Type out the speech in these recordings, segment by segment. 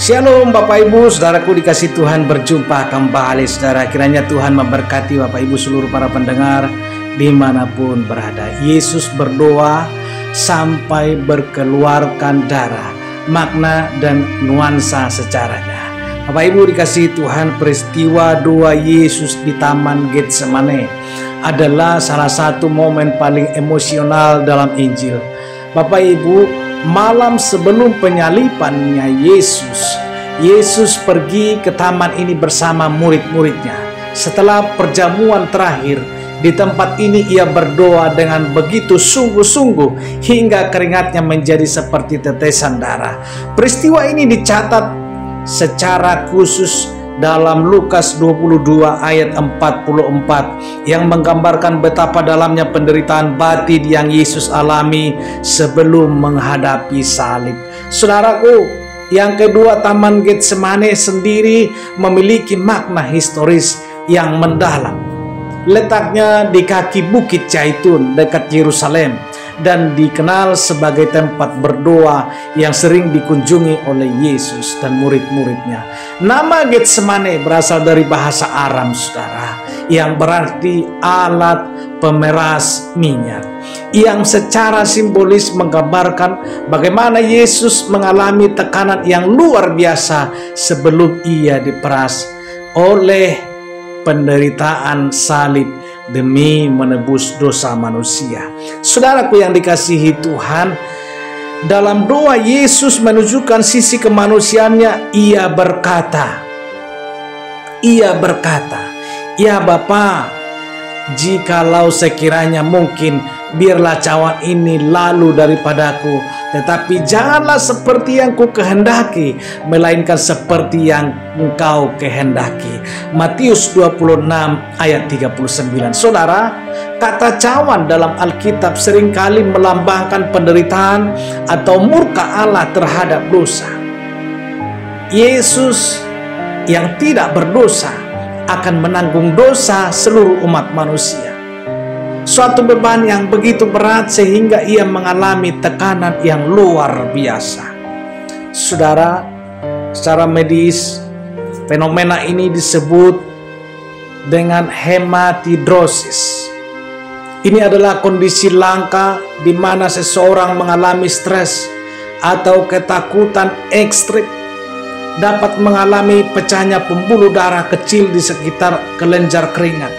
Shalom Bapak Ibu, saudaraku dikasih Tuhan, berjumpa kembali saudara. Kiranya Tuhan memberkati Bapak Ibu seluruh para pendengar dimanapun berada. Yesus berdoa sampai berkeluarkan darah, makna dan nuansa sejarahnya. Bapak Ibu dikasih Tuhan, peristiwa doa Yesus di Taman Getsemane adalah salah satu momen paling emosional dalam Injil. Bapak Ibu, malam sebelum penyalibannya Yesus pergi ke taman ini bersama murid-muridnya. Setelah perjamuan terakhir di tempat ini, ia berdoa dengan begitu sungguh-sungguh hingga keringatnya menjadi seperti tetesan darah. Peristiwa ini dicatat secara khusus dalam Lukas 22 ayat 44 yang menggambarkan betapa dalamnya penderitaan batin yang Yesus alami sebelum menghadapi salib. Saudaraku, yang kedua, Taman Getsemane sendiri memiliki makna historis yang mendalam. Letaknya di kaki Bukit Zaitun dekat Yerusalem dan dikenal sebagai tempat berdoa yang sering dikunjungi oleh Yesus dan murid-muridnya. Nama Getsemane berasal dari bahasa Aram, saudara, yang berarti alat pemeras minyak, yang secara simbolis menggambarkan bagaimana Yesus mengalami tekanan yang luar biasa sebelum ia diperas oleh penderitaan salib demi menebus dosa manusia. Saudaraku yang dikasihi Tuhan, dalam doa Yesus menunjukkan sisi kemanusiaannya. Ia berkata, "Ya Bapa, jikalau sekiranya mungkin, biarlah cawan ini lalu daripadaku, tetapi janganlah seperti yang ku kehendaki, melainkan seperti yang Engkau kehendaki." Matius 26 ayat 39. Saudara, kata cawan dalam Alkitab seringkali melambangkan penderitaan atau murka Allah terhadap dosa. Yesus yang tidak berdosa akan menanggung dosa seluruh umat manusia. Suatu beban yang begitu berat sehingga ia mengalami tekanan yang luar biasa. Saudara, secara medis fenomena ini disebut dengan hematidrosis. Ini adalah kondisi langka di mana seseorang mengalami stres atau ketakutan ekstrim, dapat mengalami pecahnya pembuluh darah kecil di sekitar kelenjar keringat,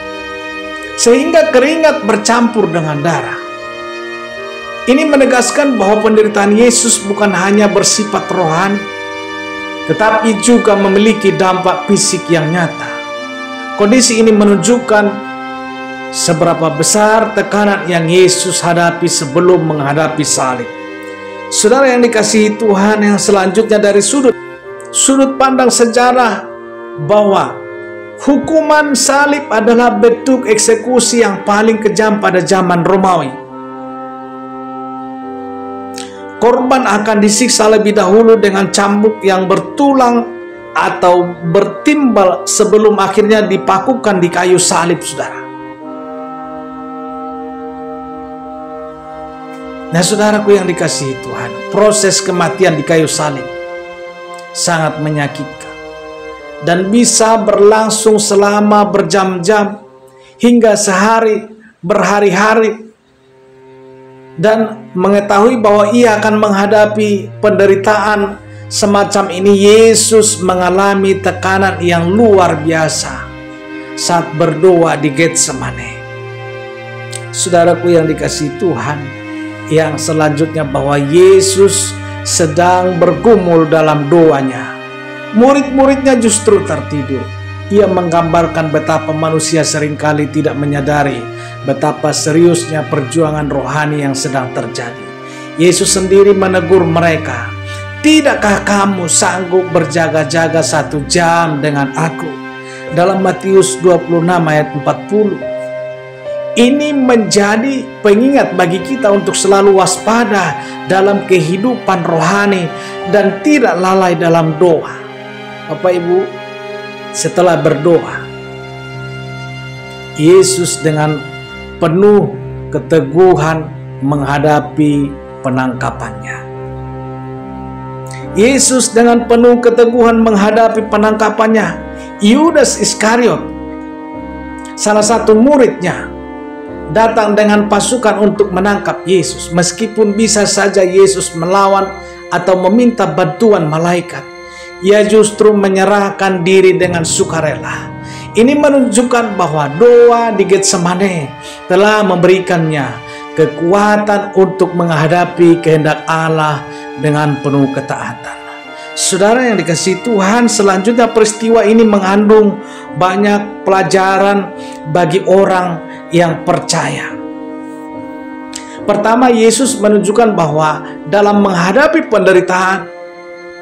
sehingga keringat bercampur dengan darah. Ini menegaskan bahwa penderitaan Yesus bukan hanya bersifat rohani, tetapi juga memiliki dampak fisik yang nyata. Kondisi ini menunjukkan seberapa besar tekanan yang Yesus hadapi sebelum menghadapi salib. Saudara yang dikasihi Tuhan, yang selanjutnya dari sudut pandang sejarah, bahwa hukuman salib adalah bentuk eksekusi yang paling kejam pada zaman Romawi. Korban akan disiksa lebih dahulu dengan cambuk yang bertulang atau bertimbal sebelum akhirnya dipakukan di kayu salib, saudara. Nah, saudaraku yang dikasihi Tuhan, proses kematian di kayu salib sangat menyakitkan dan bisa berlangsung selama berjam-jam hingga sehari, berhari-hari. Dan mengetahui bahwa ia akan menghadapi penderitaan semacam ini, Yesus mengalami tekanan yang luar biasa saat berdoa di Getsemane. Saudaraku yang dikasihi Tuhan, yang selanjutnya bahwa Yesus sedang bergumul dalam doanya. Murid-muridnya justru tertidur. Ia menggambarkan betapa manusia seringkali tidak menyadari betapa seriusnya perjuangan rohani yang sedang terjadi. Yesus sendiri menegur mereka, "Tidakkah kamu sanggup berjaga-jaga 1 jam dengan aku?" Dalam Matius 26 ayat 40. Ini menjadi pengingat bagi kita untuk selalu waspada dalam kehidupan rohani dan tidak lalai dalam doa. Bapak Ibu, setelah berdoa, Yesus dengan penuh keteguhan menghadapi penangkapannya. Yesus dengan penuh keteguhan menghadapi penangkapannya. Yudas Iskariot, salah satu muridnya, datang dengan pasukan untuk menangkap Yesus. Meskipun bisa saja Yesus melawan atau meminta bantuan malaikat, ia justru menyerahkan diri dengan sukarela. Ini menunjukkan bahwa doa di Getsemane telah memberikannya kekuatan untuk menghadapi kehendak Allah dengan penuh ketaatan. Saudara yang dikasihi Tuhan, selanjutnya peristiwa ini mengandung banyak pelajaran bagi orang yang percaya. Pertama, Yesus menunjukkan bahwa dalam menghadapi penderitaan,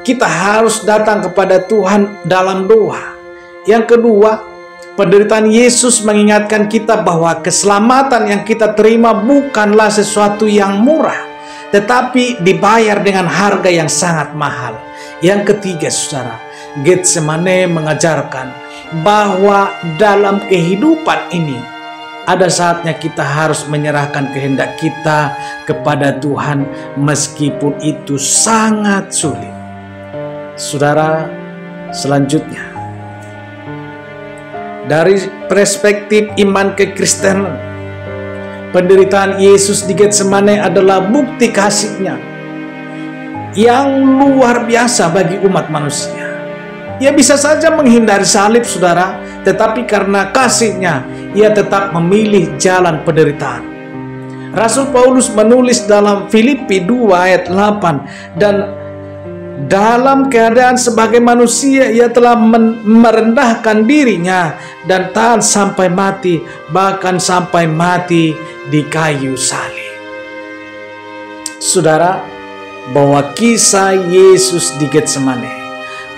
kita harus datang kepada Tuhan dalam doa. Yang kedua, penderitaan Yesus mengingatkan kita bahwa keselamatan yang kita terima bukanlah sesuatu yang murah, tetapi dibayar dengan harga yang sangat mahal. Yang ketiga, saudara, Getsemane mengajarkan bahwa dalam kehidupan ini ada saatnya kita harus menyerahkan kehendak kita kepada Tuhan meskipun itu sangat sulit. Saudara, selanjutnya, dari perspektif iman kekristenan, penderitaan Yesus di Getsemane adalah bukti kasih-Nya yang luar biasa bagi umat manusia. Ia bisa saja menghindari salib, saudara, tetapi karena kasih-Nya, ia tetap memilih jalan penderitaan. Rasul Paulus menulis dalam Filipi 2 ayat 8, dan dalam keadaan sebagai manusia, ia telah merendahkan dirinya dan taat sampai mati, bahkan sampai mati di kayu salib. Saudara, bahwa kisah Yesus di Getsemane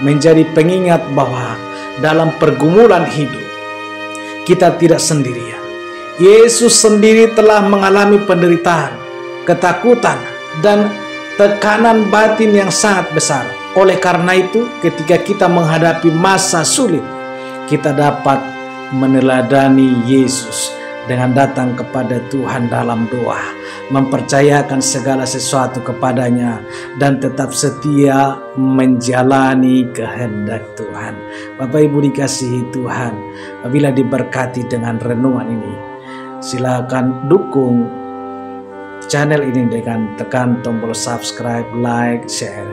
menjadi pengingat bahwa dalam pergumulan hidup kita tidak sendirian. Yesus sendiri telah mengalami penderitaan, ketakutan, dan tekanan batin yang sangat besar. Oleh karena itu, ketika kita menghadapi masa sulit, kita dapat meneladani Yesus dengan datang kepada Tuhan dalam doa, mempercayakan segala sesuatu kepadanya, dan tetap setia menjalani kehendak Tuhan. Bapak Ibu dikasihi Tuhan, apabila diberkati dengan renungan ini, silakan dukung channel ini dengan tekan tombol subscribe, like, share.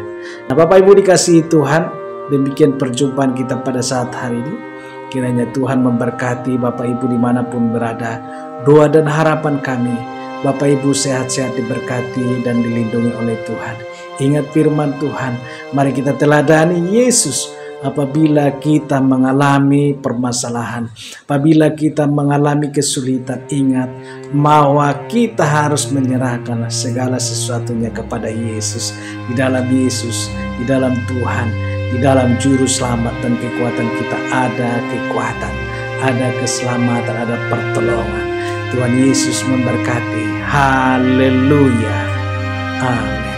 Nah, Bapak Ibu dikasihi Tuhan, demikian perjumpaan kita pada saat hari ini. Kiranya Tuhan memberkati Bapak Ibu dimanapun berada. Doa dan harapan kami, Bapak Ibu sehat-sehat, diberkati dan dilindungi oleh Tuhan. Ingat firman Tuhan, mari kita teladani Yesus. Apabila kita mengalami permasalahan, apabila kita mengalami kesulitan, ingat bahwa kita harus menyerahkan segala sesuatunya kepada Yesus. Di dalam Yesus, di dalam Tuhan, di dalam juru selamat dan kekuatan kita ada kekuatan, ada keselamatan, ada pertolongan. Tuhan Yesus memberkati. Haleluya. Amin.